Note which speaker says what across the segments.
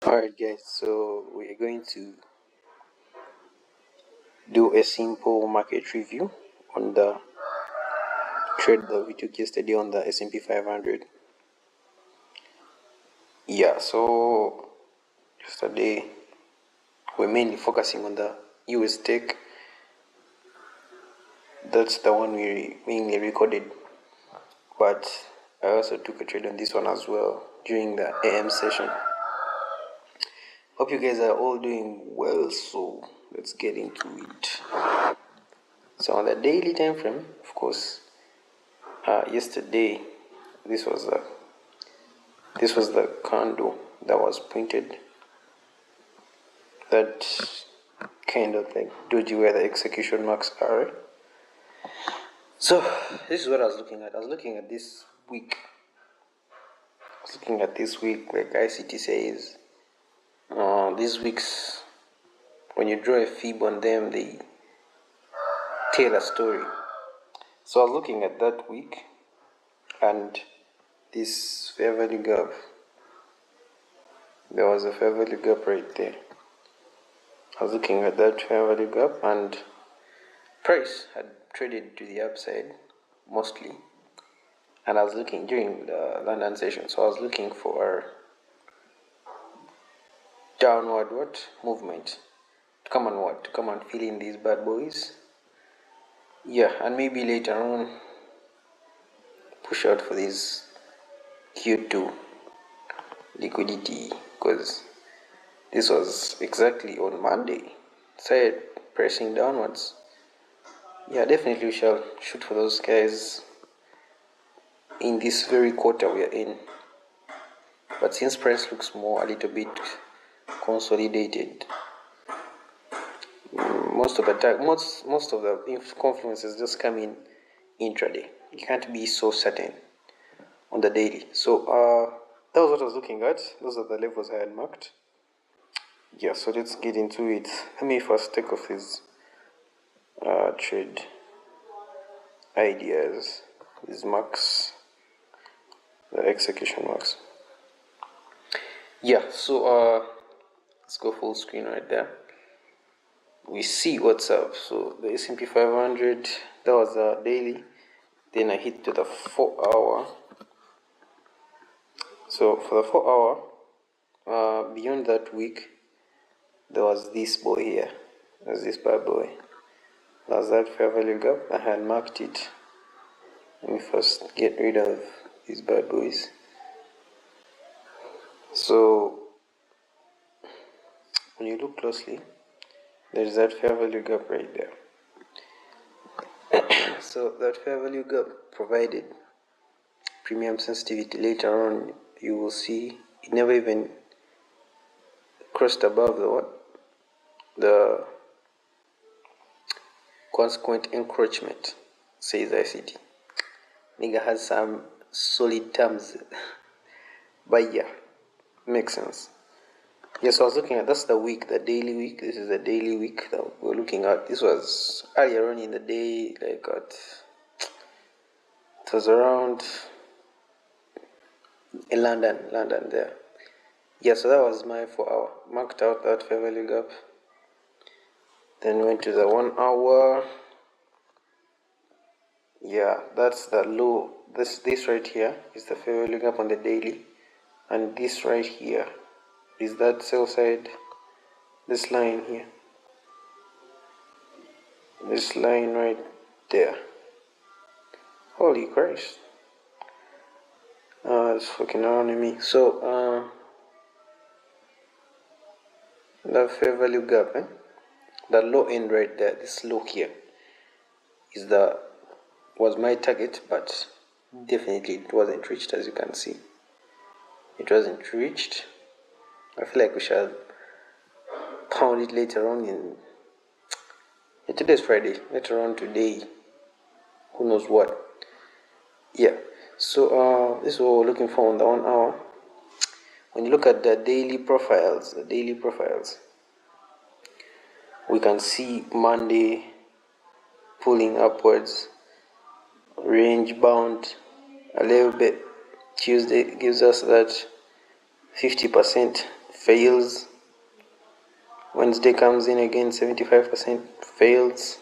Speaker 1: Alright guys, so we're going to do a simple market review on the trade that we took yesterday on the S&P 500. Yeah, so yesterday we're mainly focusing on the US tech. That's the one we mainly recorded, but I also took a trade on this one as well during the AM session. Hope you guys are all doing well, so let's get into it. So on the daily time frame, of course, yesterday this was the candle that was printed, that kind of like doji where the execution marks are. So this is what I was looking at. I was looking at this week. Like ICT says, these weeks, when you draw a fib on them, they tell a story. So I was looking at that week and this fair value gap. There was a fair value gap right there. I was looking at that fair value gap and price had traded to the upside mostly. And I was looking during the London session, so I was looking for downward movement to come and fill in these bad boys. Yeah, and maybe later on push out for this Q2 liquidity, because this was exactly on Monday. Started pressing downwards. Yeah, definitely we shall shoot for those guys in this very quarter we are in. But since price looks a little bit consolidated, most of the confluences just come in intraday. You can't be so certain on the daily. So that was what I was looking at. Those are the levels I had marked. Yeah, so let's get into it. Let me first take off these trade ideas, these marks, the execution marks. Yeah, so let's go full screen right there. We see what's up. So the S&P 500, that was the daily. Then I hit to the 4-hour. So for the 4-hour, beyond that week, there was this boy here. There's this bad boy. That's that fair value gap. I had marked it. Let me first get rid of these bad boys. So when you look closely, there's that fair value gap right there. So that fair value gap provided premium sensitivity. Later on, you will see it never even crossed above the consequent encroachment, says ICT. Nigga has some solid terms, but yeah, makes sense. Yes, I was looking at, that's the week, the daily week. This is the daily week that we're looking at. This was earlier on in the day, it was around in London there. Yeah, so that was my 4-hour. Marked out that fair value gap. Then went to the 1-hour. Yeah, that's the low. This right here is the fair value gap on the daily, and this right here is that sell side. This line here, this line right there. Holy Christ! It's fucking around me. So the fair value gap, the low end right there, this low here, was my target, but definitely it wasn't reached. As you can see, it wasn't reached. I feel like we shall pound it later on today's Friday, later on today, who knows what. Yeah, so this is what we're looking for on the 1-hour. When you look at the daily profiles, we can see Monday pulling upwards, range bound a little bit. Tuesday gives us that 50% fails. Wednesday comes in again, 75%, fails.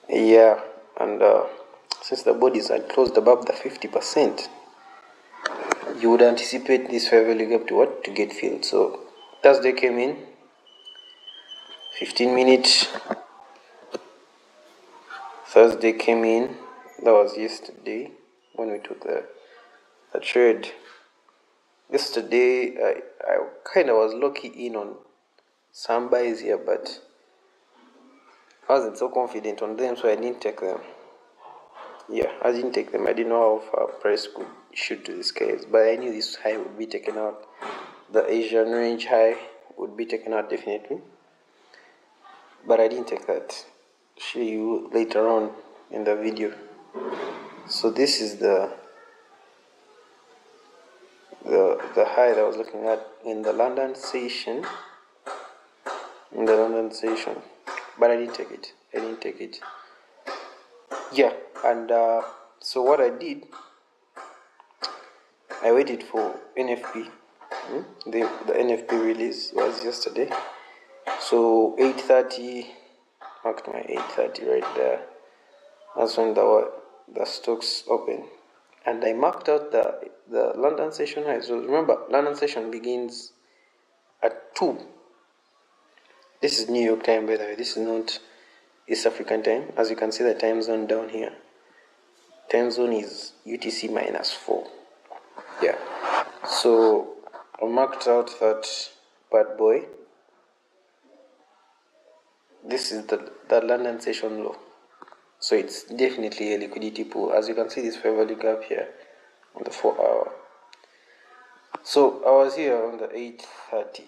Speaker 1: Yeah, and since the bodies had closed above the 50%, you would anticipate this fair value gap to what? To get filled. So Thursday came in, 15 minutes. Thursday came in, that was yesterday when we took the trade. Yesterday, I kind of was lucky in on some buys here, but I wasn't so confident on them, so I didn't take them. Yeah, I didn't take them. I didn't know how far price could shoot to the scales, but I knew this high would be taken out. The Asian range high would be taken out definitely, but I didn't take that. I'll show you later on in the video. So this is the high that I was looking at in the London session. But I didn't take it. Yeah, and so what I did, I waited for NFP. The NFP release was yesterday, so 8:30, marked my 8:30 right there. That's when the stocks open, and I marked out the London session high. So remember, London session begins at 2. This is New York time, by the way. This is not East African time. As you can see, the time zone down here. Time zone is UTC -4. Yeah. So I marked out that bad boy. This is the London session low. So it's definitely a liquidity pool. As you can see, this fair value gap here on the 4-hour. So I was here on the 8:30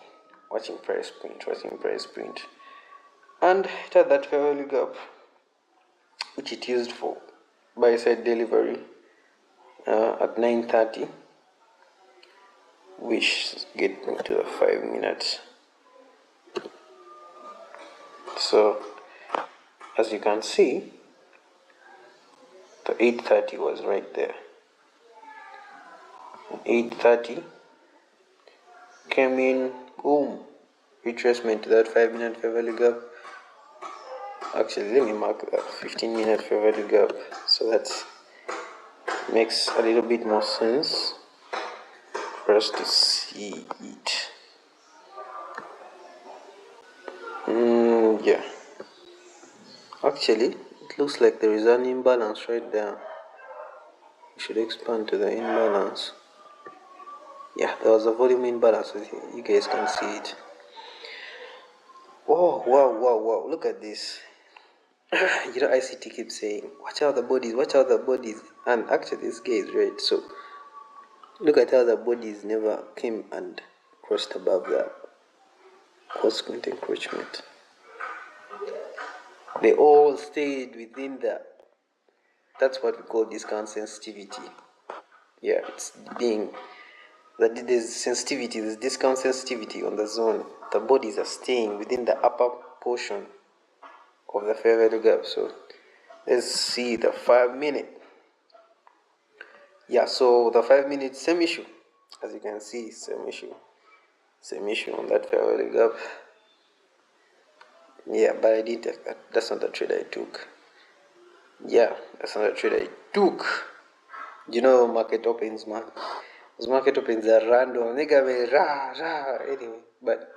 Speaker 1: watching price print. And it had that fair value gap, which it used for buy side delivery at 9:30, which get me to the 5 minutes. So as you can see, the 8:30 was right there. 8:30 came in, boom, retracement to that 5-minute fair value gap. Actually, let me mark that 15-minute fair value gap so that makes a little bit more sense for us to see it. Yeah, actually it looks like there is an imbalance right there. We should expand to the imbalance. Yeah, there was a volume imbalance. You guys can see it. Oh, wow, look at this. ICT keeps saying, watch out the bodies, and actually this guy is right. So look at how the bodies never came and crossed above the consequent encroachment. They all stayed within that's what we call discount sensitivity. Yeah, it's being that there's discount sensitivity on the zone. The bodies are staying within the upper portion of the fair value gap. So let's see the 5-minute. Yeah, so the 5-minute, same issue. As you can see, same issue on that fair value gap. Yeah, but I didn't take that. That's not the trade I took. Yeah, that's not the trade I took. You know, market opens, man. Those market opens are random. Nigga, anyway. But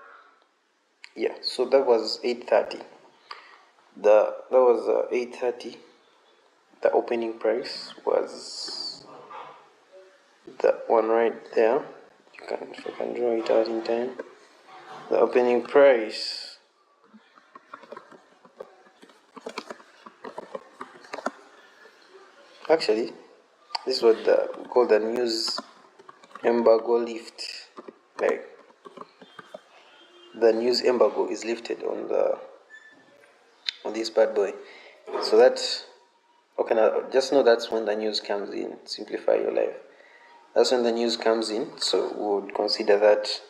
Speaker 1: yeah, so that was 8:30. That was 8:30. The opening price was that one right there. If you can draw it out in time. The opening price actually, this is what we call the news embargo lift. Like the news embargo is lifted on this bad boy. So that's okay. Now just know that's when the news comes in. Simplify your life. That's when the news comes in. So we would consider that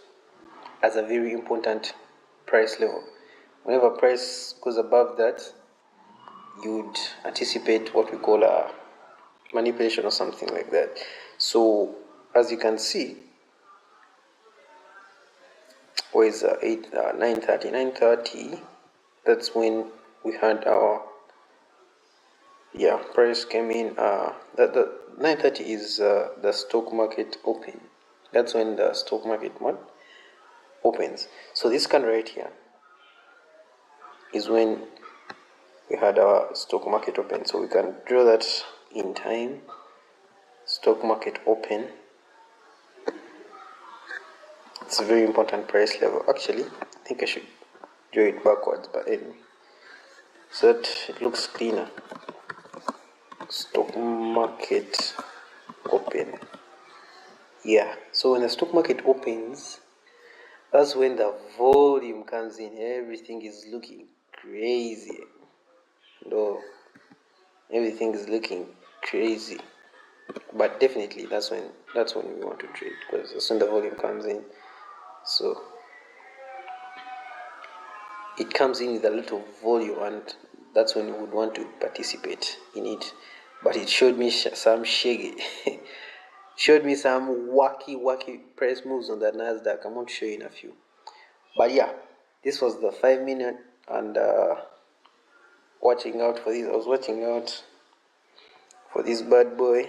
Speaker 1: as a very important price level. Whenever price goes above that, you would anticipate what we call a manipulation or something like that. So as you can see, or is 9:30. 9:30, that's when we had our price came in. The 9:30 is the stock market open. That's when the stock market opens. So this candle right here is when we had our stock market open. So we can draw that in time. Stock market open. It's a very important price level. Actually, I think I should draw it backwards, but anyway, so that it looks cleaner. Stock market open. Yeah, so when the stock market opens, that's when the volume comes in. Everything is looking crazy. No, everything is looking crazy. But definitely that's when we want to trade, because that's when the volume comes in. So it comes in with a lot of volume, and that's when you would want to participate in it. But it showed me some shaggy showed me some wacky price moves on the Nasdaq. I'm going to show you in a few. But yeah, this was the 5 minute, and watching out for this. I was watching out for this bad boy.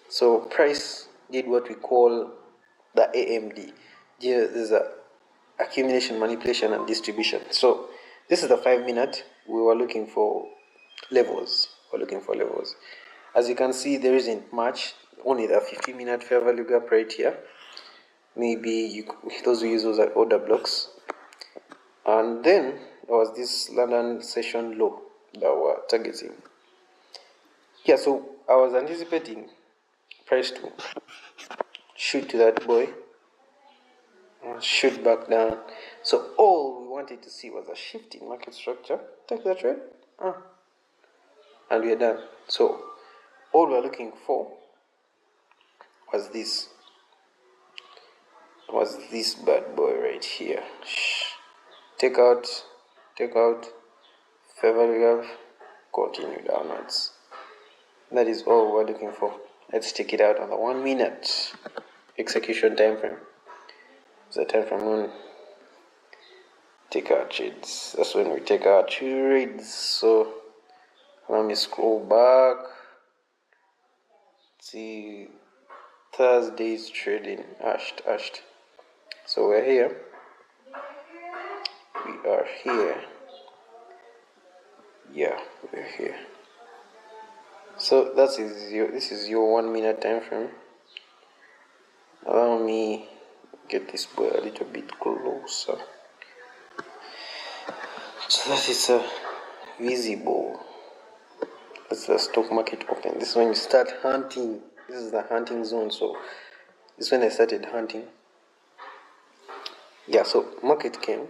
Speaker 1: So price did what we call the AMD. Here is a accumulation, manipulation, and distribution. So this is the 5 minute. We were looking for levels. As you can see, there isn't much. Only the 15-minute fair value gap right here. Maybe those who use those are order blocks. And then there was this London session low that we're targeting. Yeah, so I was anticipating price to shoot to that boy, shoot back down. So all we wanted to see was a shift in market structure. Take that trade, and we're done. So all we're looking for was this bad boy right here. Take out, fair value gap, continue downwards. That is all we're looking for. Let's check it out on the 1 minute execution time frame. It's the time frame when take our trades. That's when we take our trades. So let me scroll back. See Thursday's trading. Ashed. So we're here. We are here. Yeah, we're here. So this is your 1 minute time frame. Allow me get this boy a little bit closer. So that is visible. That's the stock market open. This is when you start hunting. This is the hunting zone. So this is when I started hunting. Yeah, so market came,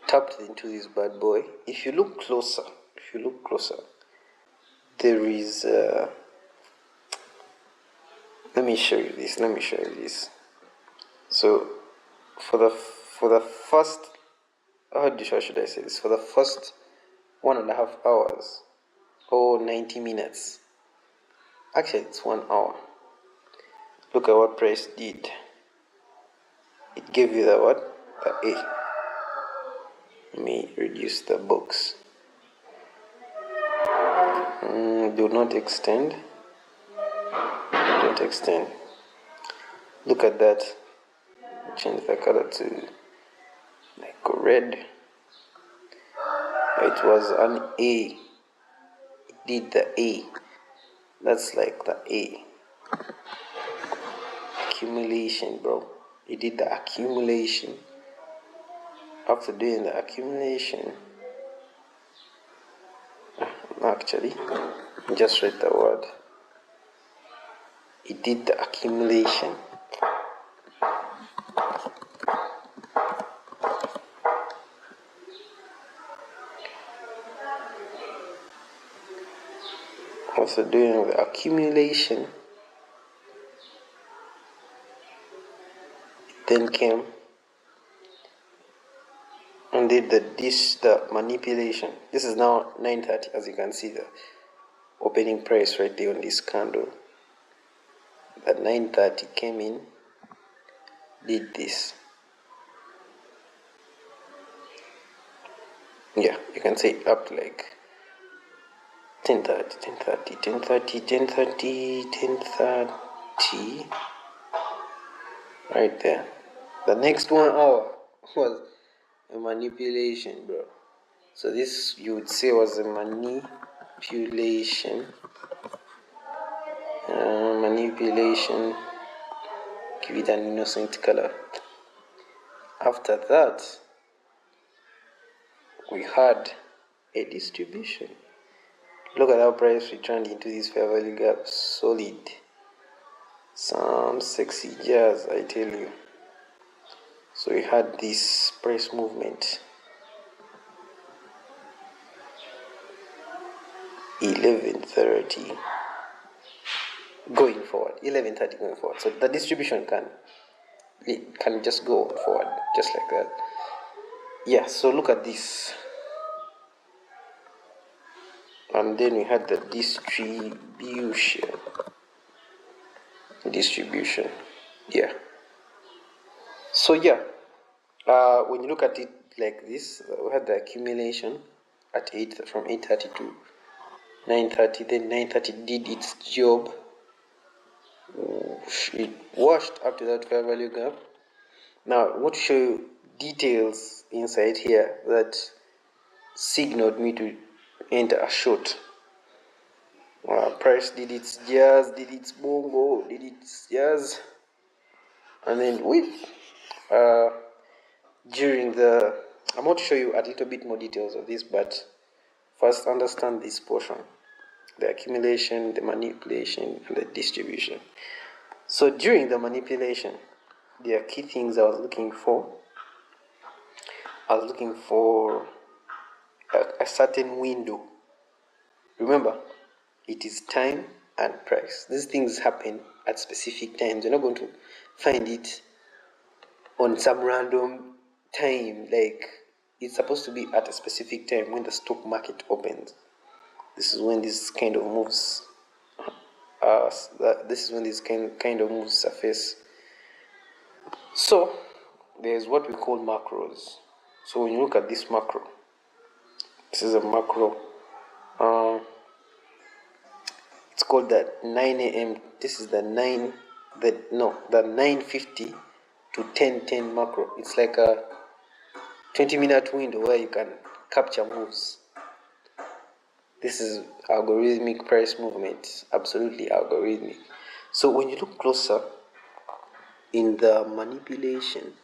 Speaker 1: tapped into this bad boy. If you look closer, there is let me show you this. So for the first, how should I say this? For the first 1.5 hours or 90 minutes, actually it's 1 hour, look at what price did. It gave you the what? The A. Let me reduce the box. Do not extend. Don't extend. Look at that. Change the color to like red. It was an A. It did the A. That's like the A. Accumulation, bro. It did the accumulation. After doing the accumulation, actually, just read the word. It did the accumulation. After doing the accumulation, it then came and did the manipulation. This is now 9:30, as you can see the opening price right there on this candle. At 9:30 came in, did this. Yeah, you can say up like 10:30, 10:30, 10:30, 10:30, 10:30, right there. The next 1 hour was a manipulation, bro. So this you would say was a manipulation. Manipulation. Give it an innocent color. After that, we had a distribution. Look at how price returned into this fair value gap. Solid. Some sexy jazz, I tell you. So we had this price movement. 11:30 going forward. 11:30 going forward. So the distribution can just go forward just like that. Yeah, so look at this. And then we had the distribution. Yeah. So yeah, when you look at it like this, we had the accumulation at 8 from 8:30 to 9:30. Then 9:30 did its job. It washed up to that fair value gap. Now I want to show you details inside here that signaled me to enter a short. Price did its jazz, did its bongo, did its jazz, and then during the, I'm going to show you a little bit more details of this, but first understand this portion: the accumulation, the manipulation, and the distribution. So during the manipulation, there are key things I was looking for. I was looking for a certain window. Remember, it is time and price. These things happen at specific times. You're not going to find it on some random time. Like, it's supposed to be at a specific time when the stock market opens. This is when this kind of moves. This is when this kind of moves surface. So there's what we call macros. So when you look at this macro, this is a macro. It's called the 9 a.m. This is the 9:50 to 10:10 macro. It's like a 20-minute window where you can capture moves. This is algorithmic price movement, absolutely algorithmic. So when you look closer in the manipulation,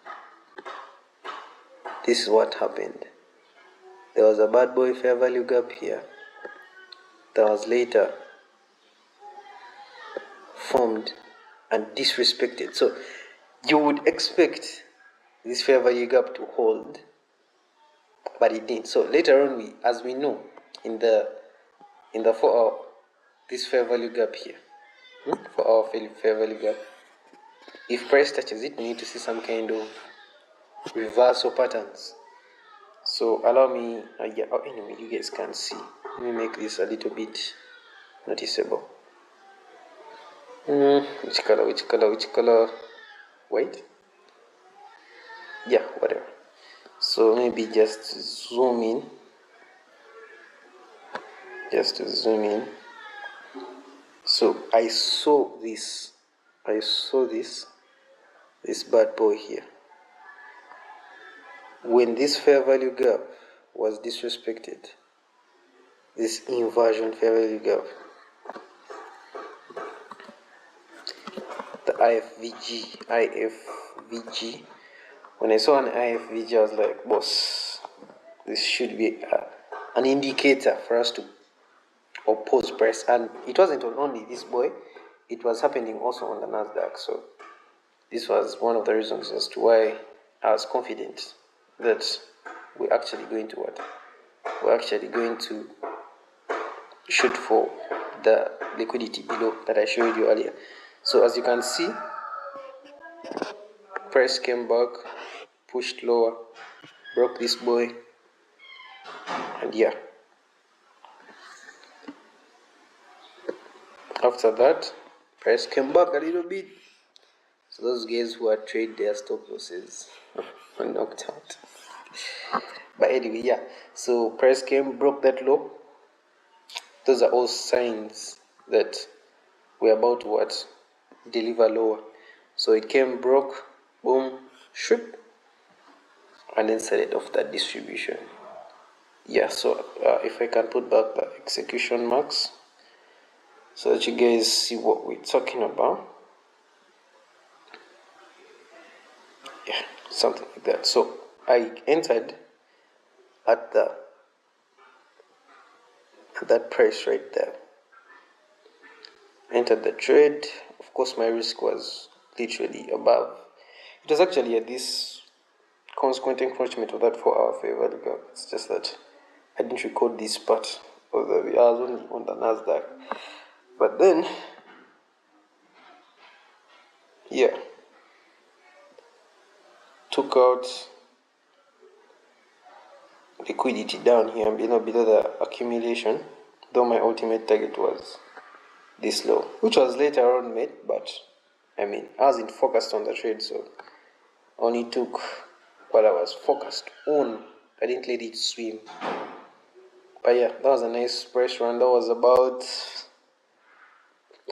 Speaker 1: this is what happened. There was a bad boy fair value gap here that was later formed and disrespected. So you would expect this fair value gap to hold, but it didn't. So later on, as we know, in the 4-hour, this fair value gap here, 4-hour fair value gap, if price touches it, we need to see some kind of reversal patterns. So allow me, anyway, you guys can see. Let me make this a little bit noticeable. Which color? White? Yeah, whatever. So maybe just zoom in. So I saw this bad boy here. When this fair value gap was disrespected, this inversion fair value gap, the IFVG, when I saw an IFVG, I was like, boss, this should be an indicator for us to oppose price. And it wasn't only this boy, it was happening also on the Nasdaq. So this was one of the reasons as to why I was confident that we're actually going to shoot for the liquidity below that I showed you earlier. So as you can see, price came back, pushed lower, broke this boy, and yeah, after that price came back a little bit, So those guys who are trade their stop losses are knocked out. But anyway, yeah. So price came, broke that low. Those are all signs that we're about to what? Deliver lower. So it came, broke, boom, shoot, and then set it off that distribution. Yeah, so if I can put back the execution marks so that you guys see what we're talking about. Yeah, something like that. So I entered at that price right there. Entered the trade. Of course, my risk was literally above. It was actually at this consequent encroachment of that 4-hour fair value gap. It's just that I didn't record this part of the I was only on the Nasdaq. But then, yeah, took out liquidity down here and below the accumulation, though my ultimate target was this low, which was later on met, but I mean, I wasn't focused on the trade, so only took what I was focused on. I didn't let it swim. But yeah, that was a nice price run. That was about,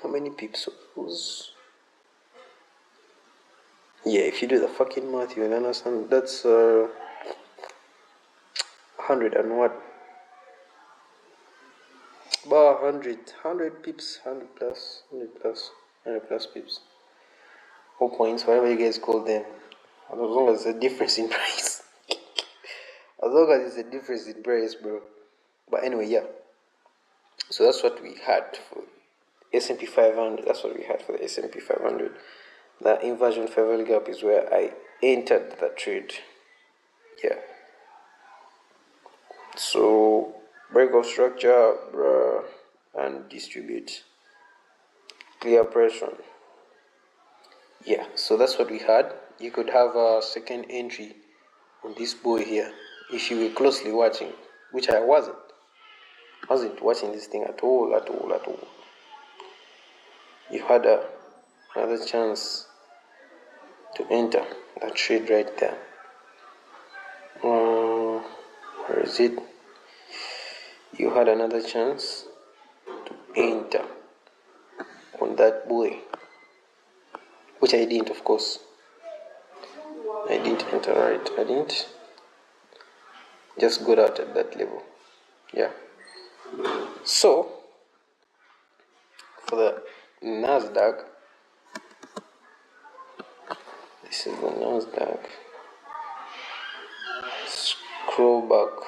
Speaker 1: how many pips was? Yeah, if you do the fucking math, you will understand. That's 100 and what? About 100 pips, 100 plus, 100 plus pips. 4 points, whatever you guys call them. As long as there's a difference in price. As long as there's a difference in price, bro. But anyway, yeah. So that's what we had for S&P 500. That's what we had for the S&P 500. The inversion fair value gap is where I entered the trade. Yeah. So break of structure, bruh, and distribute. Clear pressure. Yeah, so that's what we had. You could have a second entry on this boy here if you were closely watching, which I wasn't. I wasn't watching this thing at all. You had another chance to enter that trade right there. Where is it? You had another chance to enter on that boy, which I didn't, of course. I didn't enter, right? I didn't. Just got out at that level. Yeah. So for the Nasdaq, this is the Nasdaq. Scroll back.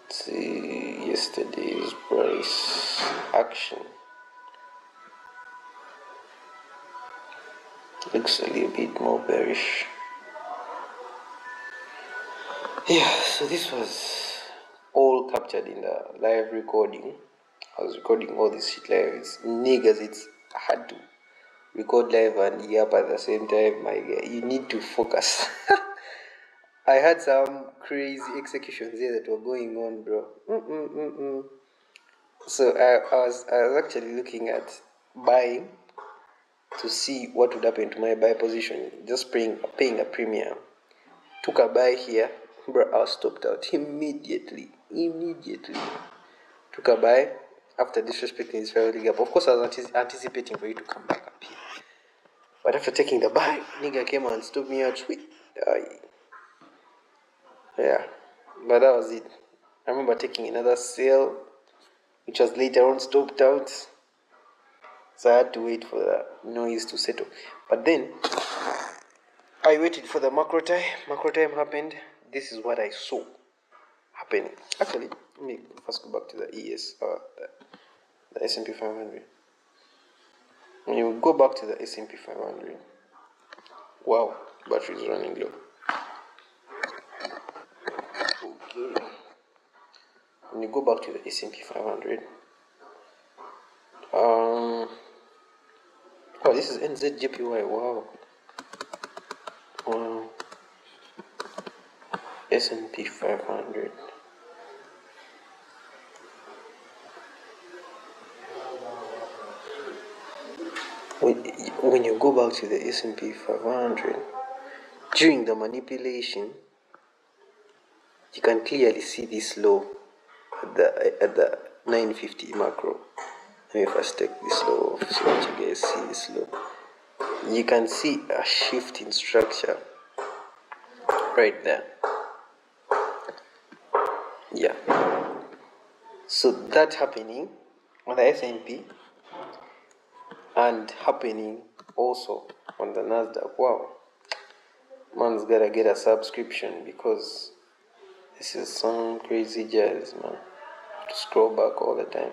Speaker 1: See yesterday's price action. Looks a little bit more bearish. Yeah, so this was all captured in the live recording. I was recording all this shit live. It's niggas, it's hard to record live and yap at the same time. My guy, you need to focus. I had some crazy executions here that were going on, bro. So I was actually looking at buying to see what would happen to my buy position, just paying a premium. Took a buy here, bro. I was stopped out immediately. Took a buy after disrespecting this fairly gap. Of course, I was anticipating for you to come back up here, but after taking the buy, nigga came and stopped me out. Sweet. Yeah, but that was it. I remember taking another sale, which was later on stopped out. So I had to wait for the noise to settle. But then I waited for the macro time. Macro time happened. This is what I saw happening. Actually, let me first go back to the the S&P 500. When you go back to the S&P 500, wow, battery is running low. Okay. When you go back to the S&P 500, oh, this is NZJPY. Wow. S&P 500. when you go back to the S&P 500 during the manipulation, you can clearly see this low at the 950 macro. Let me first take this low off so that you guys see this low. You can see a shift in structure right there. Yeah. So that happening on the S&P and happening also on the Nasdaq. Wow. Man's gotta get a subscription because this is some crazy jazz, man. To scroll back all the time.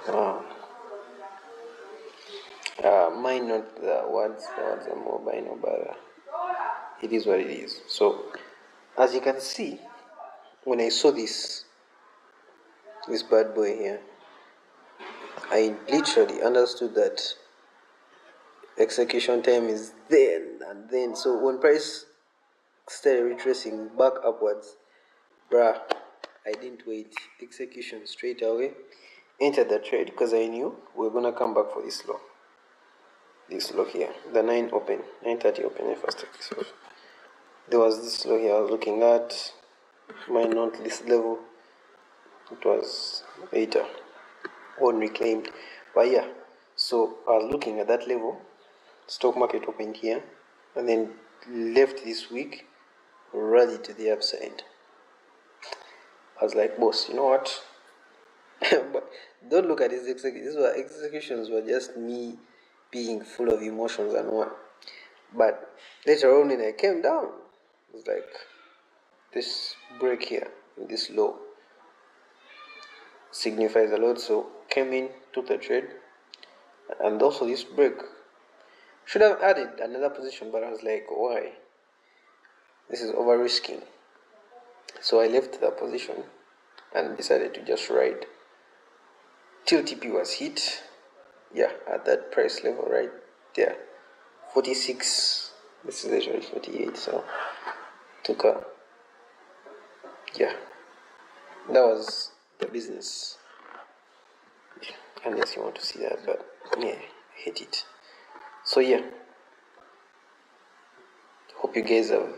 Speaker 1: Wow. Mine not the words are more binary, but it is what it is. So, as you can see, when I saw this bad boy here, I literally understood that execution time is then and then. So when price started retracing back upwards, bruh, I didn't wait. Execution straight away. Entered the trade because I knew we are gonna come back for this low. This low here, the 9:30 open. I first take this off. There was this low here I was looking at. My not list level. It was 8 on reclaimed, but yeah. So I was looking at that level. Stock market opened here, and then left this week, rallied to the upside. I was like, boss, you know what? But don't look at these executions. These were executions were just me being full of emotions and what. But later on when I came down, it was like this break here, this low signifies a lot. So came in, took the trade, and also this break should have added another position, but I was like, why? This is over risking. So I left that position and decided to just ride till TP was hit. Yeah, at that price level right there, 46. This is actually 48. So took a, yeah, that was the business. Yeah, unless you want to see that, but yeah, I hate it. So yeah, hope you guys have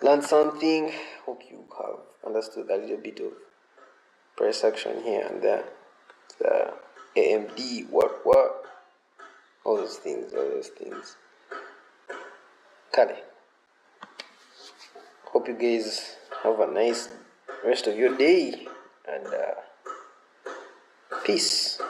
Speaker 1: learned something. Hope you have understood a little bit of price action here and there. The AMD, what, all those things. Kale. Hope you guys have a nice rest of your day and peace.